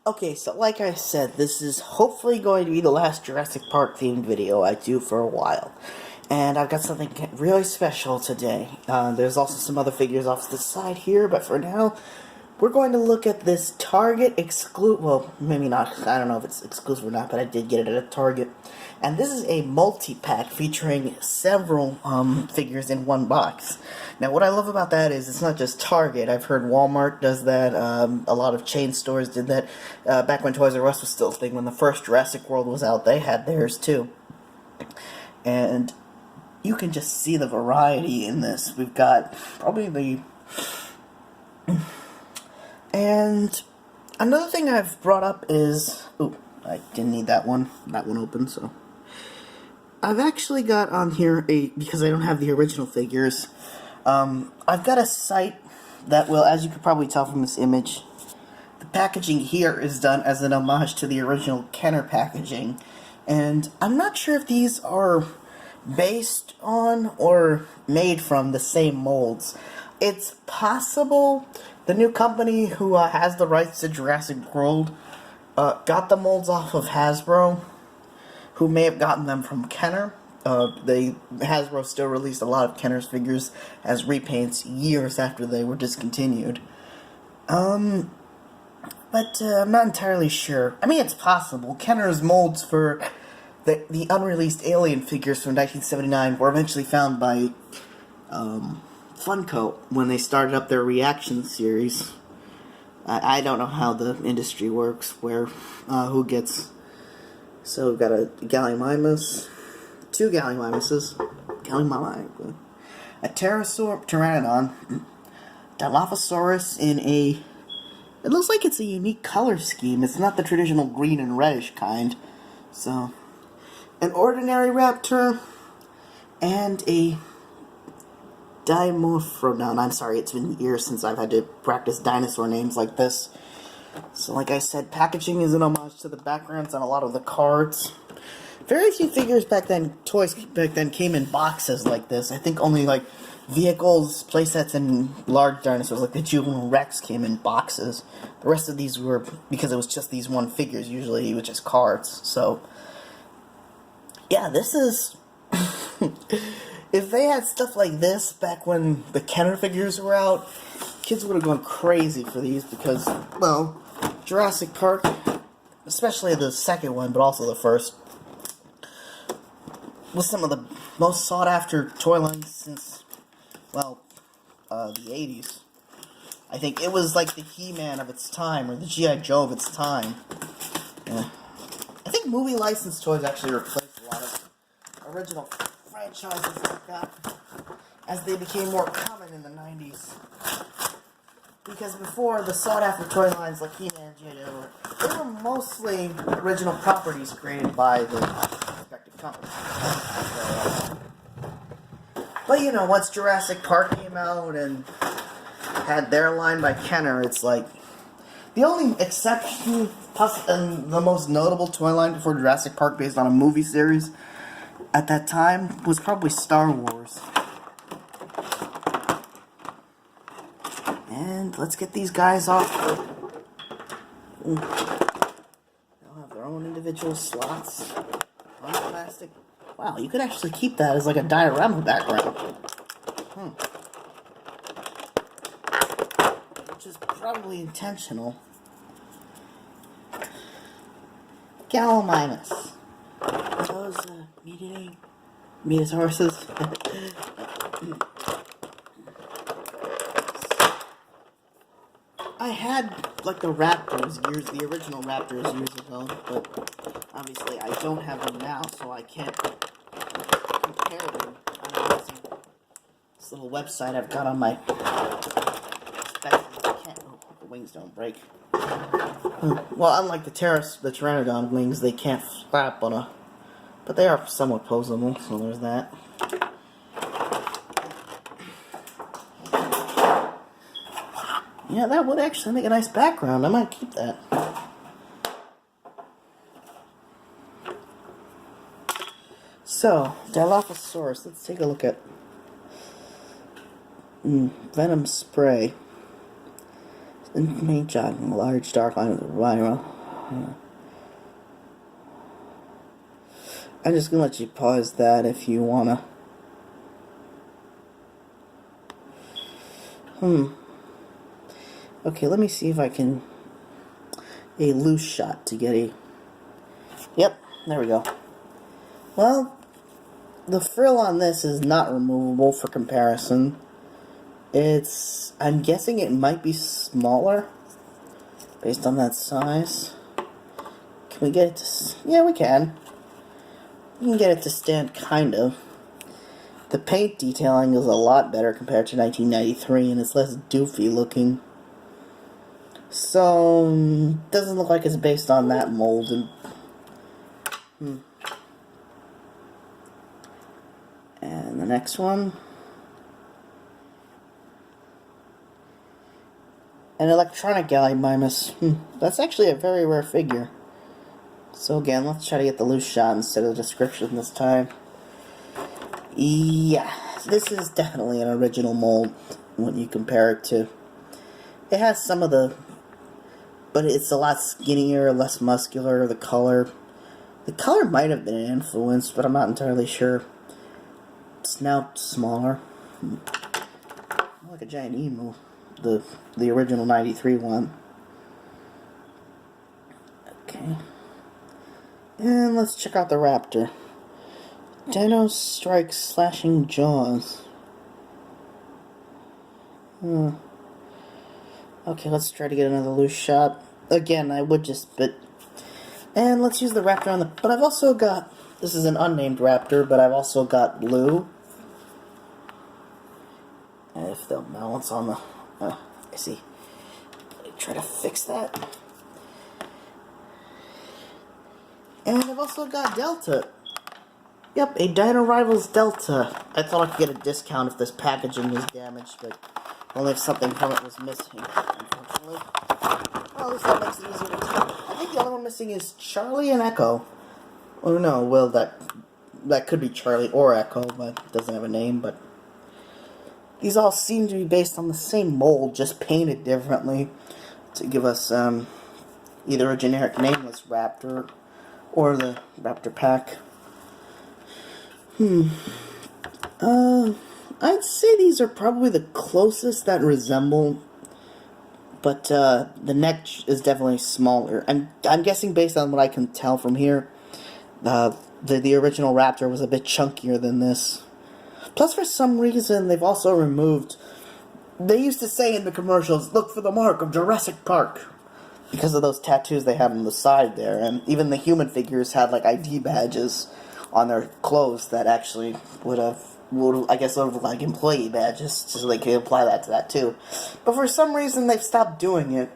Okay, so like I said, this is hopefully going to be the last Jurassic Park themed video I do for a while. And I've got something really special today. There's also some other figures off to the side here, but for now, we're going to look at this Target well, maybe not, I don't know if it's exclusive or not, but I did get it at a Target. And this is a multi-pack featuring several figures in one box. Now, what I love about that is it's not just Target. I've heard Walmart does that. A lot of chain stores did that. Back when Toys R Us was still a thing, when the first Jurassic World was out, they had theirs too. And you can just see the variety in this. We've got probably the... And another thing I've brought up is... Ooh, I didn't need that one. That one open, so... I've actually got on here because I don't have the original figures, I've got a site that will, as you could probably tell from this image, the packaging here is done as an homage to the original Kenner packaging, and I'm not sure if these are based on or made from the same molds. It's possible the new company who has the rights to Jurassic World got the molds off of Hasbro, who may have gotten them from Kenner. Hasbro still released a lot of Kenner's figures as repaints years after they were discontinued. But I'm not entirely sure. I mean, it's possible. Kenner's molds for the unreleased Alien figures from 1979 were eventually found by Funko when they started up their Reaction series. I don't know how the industry works, where who gets... So we've got a Gallimimus, two Gallimimuses, a Pteranodon, Dilophosaurus in a... It looks like it's a unique color scheme. It's not the traditional green and reddish kind. So, an ordinary raptor, and a Dimorphodon. I'm sorry, it's been years since I've had to practice dinosaur names like this. So like I said, packaging is an homage to the backgrounds on a lot of the cards. Very few figures back then, toys back then, came in boxes like this. I think only like vehicles, playsets, and large dinosaurs like the Juvenile Rex came in boxes. The rest of these were, because it was just these one figures, usually it was just cards. So, yeah, this is... If they had stuff like this back when the Kenner figures were out, kids would have gone crazy for these because, well, Jurassic Park, especially the second one, but also the first, was some of the most sought-after toy lines since, well, the 80s. I think it was like the He-Man of its time, or the G.I. Joe of its time. Yeah. I think movie licensed toys actually replaced a lot of original franchises like that as they became more common in the 90s. Because before, the sought-after toy lines like He-Man and G.I. Joe, they were mostly original properties created by the respective companies. But, you know, once Jurassic Park came out and had their line by Kenner, it's like... The only exception, and the most notable toy line before Jurassic Park based on a movie series at that time was probably Star Wars. And let's get these guys off. They'll have their own individual slots on plastic. Wow, you could actually keep that as like a diorama background. Which is probably intentional. Gallimimus. Those Metasauruses. I had, like, the Raptors the original Raptors years ago, but obviously I don't have them now, so I can't compare them. This little website I've got on my... the wings don't break. Well, unlike the Pteranodon wings, they can't flap on a... But they are somewhat posable, so there's that. Yeah, that would actually make a nice background. I might keep that. So, Dilophosaurus. Let's take a look at Venom Spray. Main John, large dark line of the rhino. I'm just gonna let you pause that if you wanna. Okay, let me see if I can... a loose shot to get a... Yep, there we go. Well, the frill on this is not removable for comparison. It's... I'm guessing it might be smaller based on that size. Can we get it to... Yeah, we can. We can get it to stand, kind of. The paint detailing is a lot better compared to 1993, and it's less doofy looking. So, doesn't look like it's based on that mold. And the next one. An electronic Gallimimus. That's actually a very rare figure. So again, let's try to get the loose shot instead of the description this time. Yeah, this is definitely an original mold when you compare it to... It has some of the... But it's a lot skinnier, less muscular, the color... The color might have been an influence, but I'm not entirely sure. It's now smaller. Like a giant emu. The original 93 one. Okay. And let's check out the raptor. Dino strikes slashing jaws. Okay, let's try to get another loose shot. Again, I would just bit. And let's use the raptor on the... But I've also got... This is an unnamed raptor, but I've also got blue. If they'll balance on the... I see. Let me try to fix that. And I've also got Delta. Yep, a Dino Rivals Delta. I thought I could get a discount if this packaging was damaged, but only if something from it was missing, unfortunately. Well, at least that makes it easier to tell. I think the other one missing is Charlie and Echo. Oh no, well, that could be Charlie or Echo, but it doesn't have a name, but... These all seem to be based on the same mold, just painted differently, to give us either a generic nameless raptor or the raptor pack. I'd say these are probably the closest that resemble, but the neck is definitely smaller. I'm guessing based on what I can tell from here, the original raptor was a bit chunkier than this. Plus, for some reason, they've also removed... They used to say in the commercials, look for the mark of Jurassic Park. Because of those tattoos they have on the side there. And even the human figures had, like, ID badges on their clothes that actually would have, like, employee badges. So they could apply that to that, too. But for some reason, they've stopped doing it.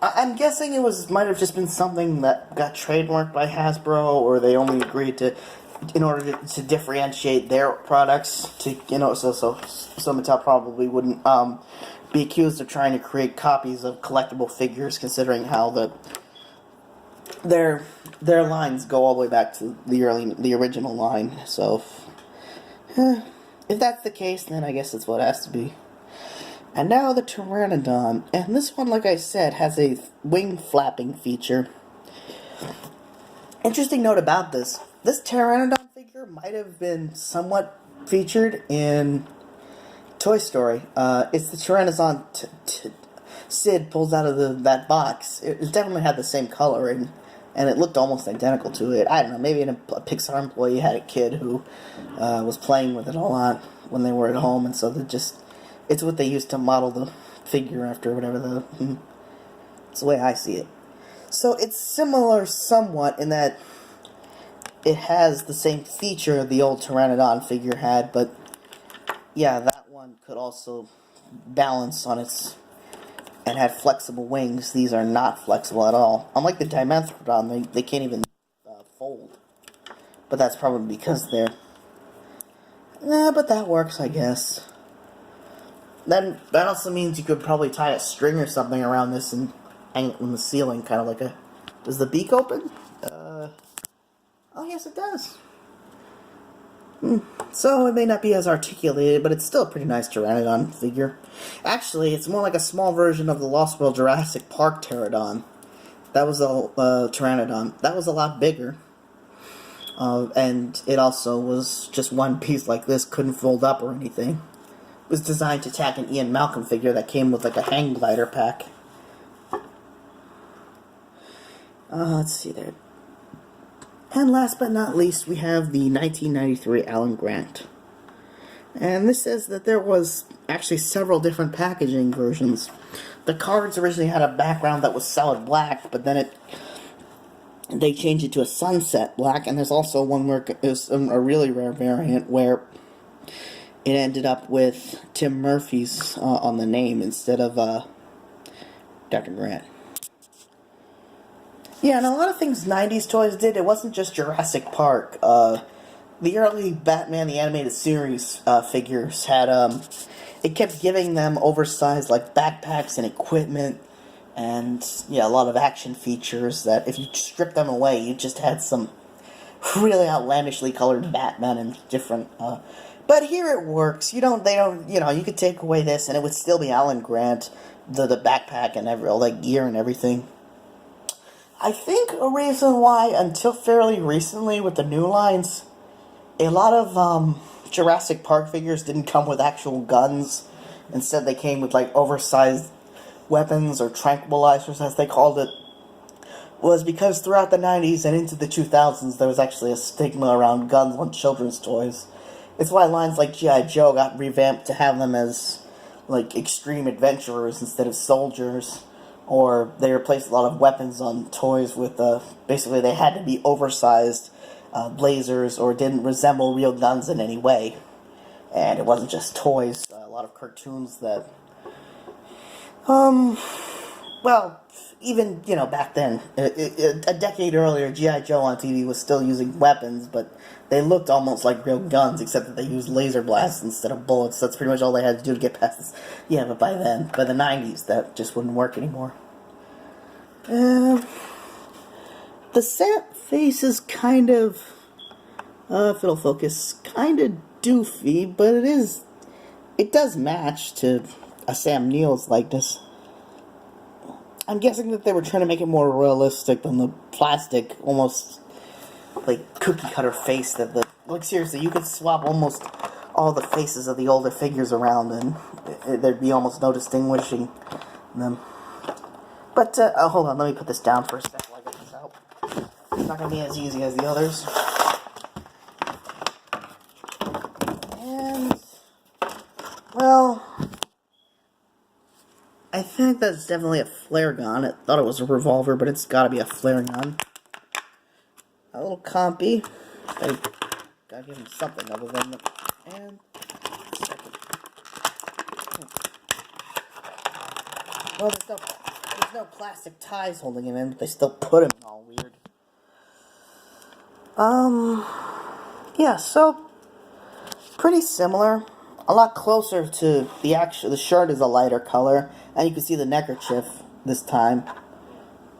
I'm guessing might have just been something that got trademarked by Hasbro, or they only agreed to... in order to differentiate their products, so Mattel probably wouldn't be accused of trying to create copies of collectible figures, considering how their lines go all the way back to the original line. So, if that's the case, then I guess that's what it has to be. And now the Pteranodon, and this one, like I said, has a wing flapping feature. Interesting note about this. This Pteranodon figure might have been somewhat featured in Toy Story. It's the Pteranodon Sid pulls out of that box. It definitely had the same coloring, and it looked almost identical to it. I don't know, maybe a Pixar employee had a kid who was playing with it a lot when they were at home, and so it's what they used to model the figure after, whatever it's the way I see it. So it's similar somewhat in that it has the same feature the old Pteranodon figure had, but yeah, that one could also balance on its... and had flexible wings. These are not flexible at all. Unlike the Dimetrodon, they can't even fold. But that's probably because they're... but that works, I guess. Then, that also means you could probably tie a string or something around this and hang it from the ceiling, kind of like a... Does the beak open? Oh, yes, it does. So, it may not be as articulated, but it's still a pretty nice Pteranodon figure. Actually, it's more like a small version of the Lost World Jurassic Park Pteranodon. That was a Pteranodon. That was a lot bigger. And it also was just one piece like this, couldn't fold up or anything. It was designed to attack an Ian Malcolm figure that came with like a hang glider pack. Let's see there. And last but not least, we have the 1993 Alan Grant. And this says that there was actually several different packaging versions. The cards originally had a background that was solid black, but then they changed it to a sunset black, and there's also one where it was a really rare variant where it ended up with Tim Murphy's on the name instead of Dr. Grant. Yeah, and a lot of things 90s toys did, it wasn't just Jurassic Park. The early Batman the Animated Series figures had, it kept giving them oversized, like, backpacks and equipment, and, yeah, a lot of action features that if you strip them away, you just had some really outlandishly colored Batman and different, but here it works. You could take away this and it would still be Alan Grant, the backpack and all that gear and everything. I think a reason why, until fairly recently with the new lines, a lot of Jurassic Park figures didn't come with actual guns. Instead, they came with like oversized weapons or tranquilizers, as they called it, was because throughout the 90s and into the 2000s, there was actually a stigma around guns on children's toys. It's why lines like G.I. Joe got revamped to have them as like extreme adventurers instead of soldiers. Or they replaced a lot of weapons on toys with, basically they had to be oversized lasers or didn't resemble real guns in any way. And it wasn't just toys, a lot of cartoons that, well, even, back then, a decade earlier, G.I. Joe on TV was still using weapons, but they looked almost like real guns, except that they used laser blasts instead of bullets. That's pretty much all they had to do to get past this. Yeah, but by then, by the 90s, that just wouldn't work anymore. The sap face is kind of, if it'll focus, kind of doofy, but it does match to a Sam Neill's likeness. I'm guessing that they were trying to make it more realistic than the plastic, almost like cookie cutter face that like seriously, you could swap almost all the faces of the older figures around and there'd be almost no distinguishing them. But, hold on, let me put this down for a second while I get this out. It's not going to be as easy as the others. And, well, I think that's definitely a flare gun. I thought it was a revolver, but it's got to be a flare gun. A little compy. Gotta give him something other than the... And... Well, there's no plastic ties holding him in, but they still put him in all weird. Yeah, so... Pretty similar. A lot closer to the shirt is a lighter color, and you can see the neckerchief this time.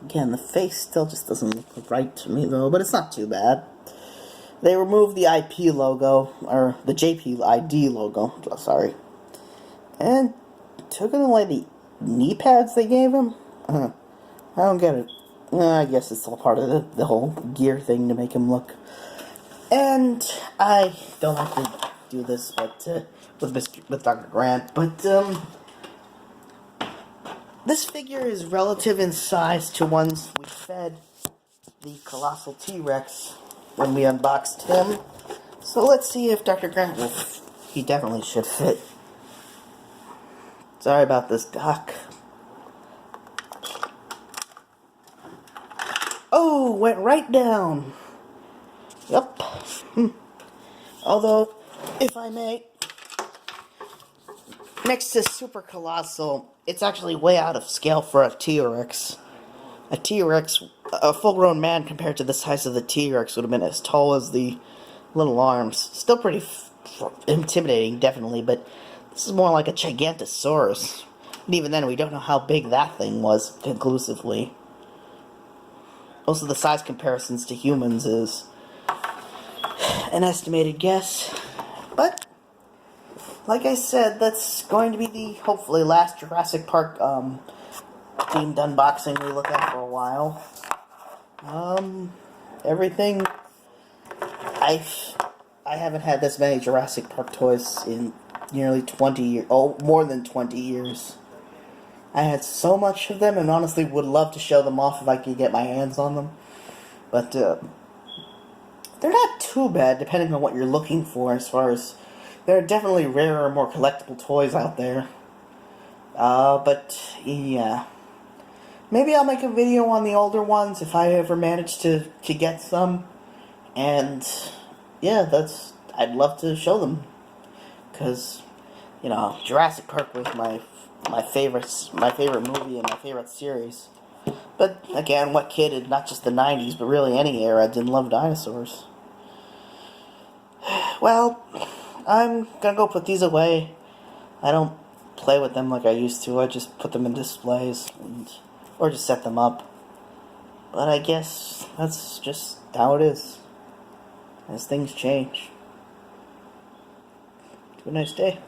Again, the face still just doesn't look right to me, though, but it's not too bad. They removed the IP logo, or the JPID logo, sorry, and took away the knee pads they gave him? I don't get it. I guess it's all part of the whole gear thing to make him look. And I don't have to do this, but with Dr. Grant, but this figure is relative in size to ones we fed the Colossal T-Rex when we unboxed him. So let's see if Dr. Grant will... He definitely should fit. Sorry about this, Doc. Oh, went right down. Yep. Although, if I may, next to Super Colossal, it's actually way out of scale for a T-Rex. A T-Rex, a full-grown man compared to the size of the T-Rex would have been as tall as the little arms. Still pretty intimidating, definitely, but this is more like a Gigantosaurus. And even then, we don't know how big that thing was conclusively. Most of the size comparisons to humans is an estimated guess. But, like I said, that's going to be the, hopefully, last Jurassic Park themed unboxing we look at for a while. Everything. I haven't had this many Jurassic Park toys in nearly 20 years. Oh, more than 20 years. I had so much of them, and honestly would love to show them off if I could get my hands on them. But they're not too bad, depending on what you're looking for. As far as there are definitely rarer, more collectible toys out there. But yeah. Maybe I'll make a video on the older ones if I ever manage to get some. And yeah, I'd love to show them. Because, you know, Jurassic Park was my favorite movie and my favorite series. But again, what kid, not just the 90s, but really any era, didn't love dinosaurs? Well, I'm gonna go put these away. I don't play with them like I used to. I just put them in displays or just set them up. But I guess that's just how it is. As things change. Have a nice day.